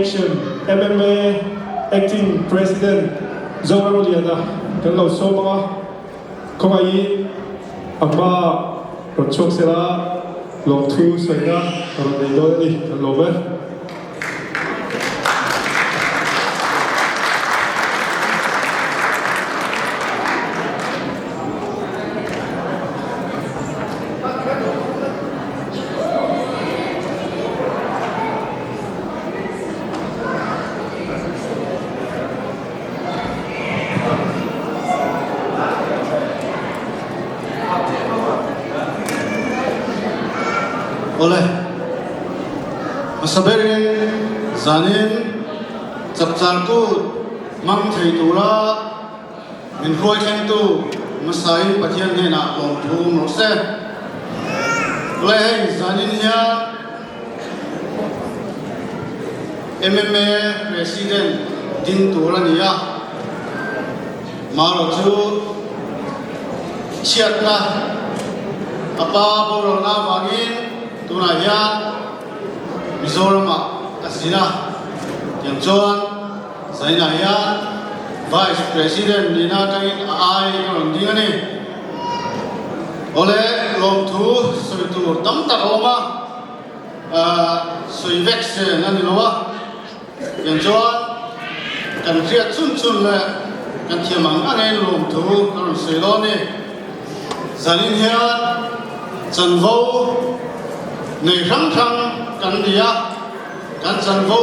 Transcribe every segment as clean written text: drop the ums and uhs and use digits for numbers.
Association MMA Acting President Zoraliana kan lo so mga komai amma rochok sera long thu soina ron dei do ni kan lo ba Oleh masaberin zanin capcarku mang thei tura min khoi khen tu masai pathian hena long thum ro se oleh zanin ya MMA president din tura niya maro chu chiat na apa boro na wangin tuna hian Mizoram asina yang chuan zaina hian vice president nina tangin ai ron ding ani ole long thu soi tur tam tak oma soi vex nani lowa yang chuan kan khriat chun chun le kan thiamang ane long thu ron soi lo ni zanin hian chan vo nei rang rang kan dia kan chan vo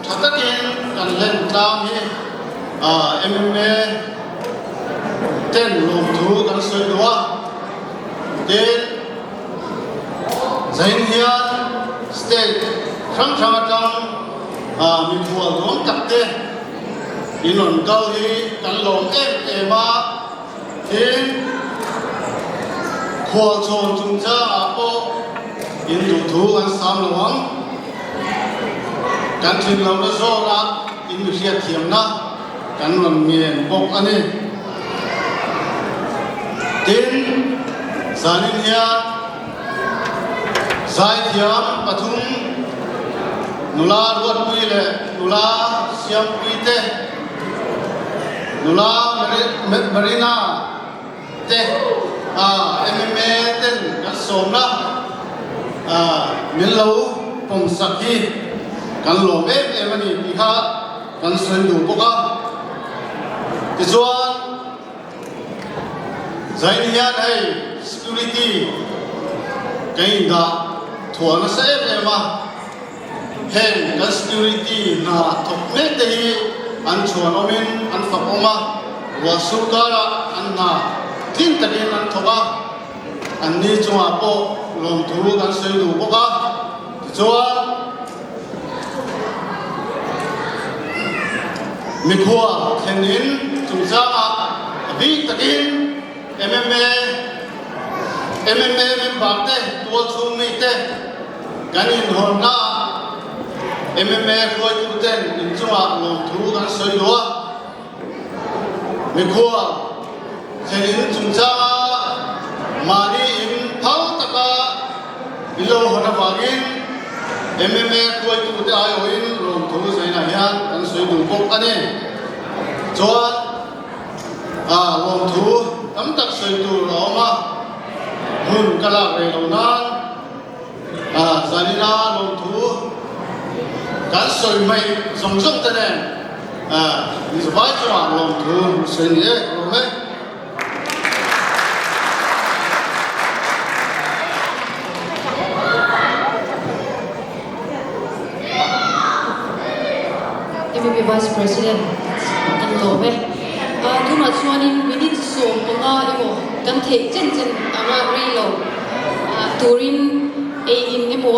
thatakin kan len tam hi MMA ten long thu kan soi doa ten zain hian state rang rang atang mi thual dom kapte inon kau hi kan long ema ten khual chon chung cha apo in tu thu an sam lawang kan thin lo na zo la in mi hriat thiam na kan ron mien bok ani tin zanin hian zai thiam pathum nula ruat pui le nula siam pui te nula marina te MMA ten kan som na min lo pom sakhi kan lo em ani ti kha kan sen du boka ti chuan zain hian hei security kai da thuana se ema hen kan security na thok me te hi an chuan omin an fak oma wa sukara an na tin takin an thoka an ni chunga po long thu kan sei du boka chuan mi khua thenin chungchanga abi takin MMA member te tual chum mi te kanin horna MMA khoi tu ten in chunga long thu kan sei do mi khua thenin chungchanga mani in phau taka ilo hona wangin MMA khoi tu te ai hoin long thu zaina hian kan soi du bok ani chuan long thu tam tak soi tu roma hun kala re lo nan zanina long thu kan soi mai song song te ne ni vai chuan long thu soi ni lo me MMA Vice President kan lo ve tu ma chuanin minin som panga imo kan thei chen chen anga rei lo turin e in emo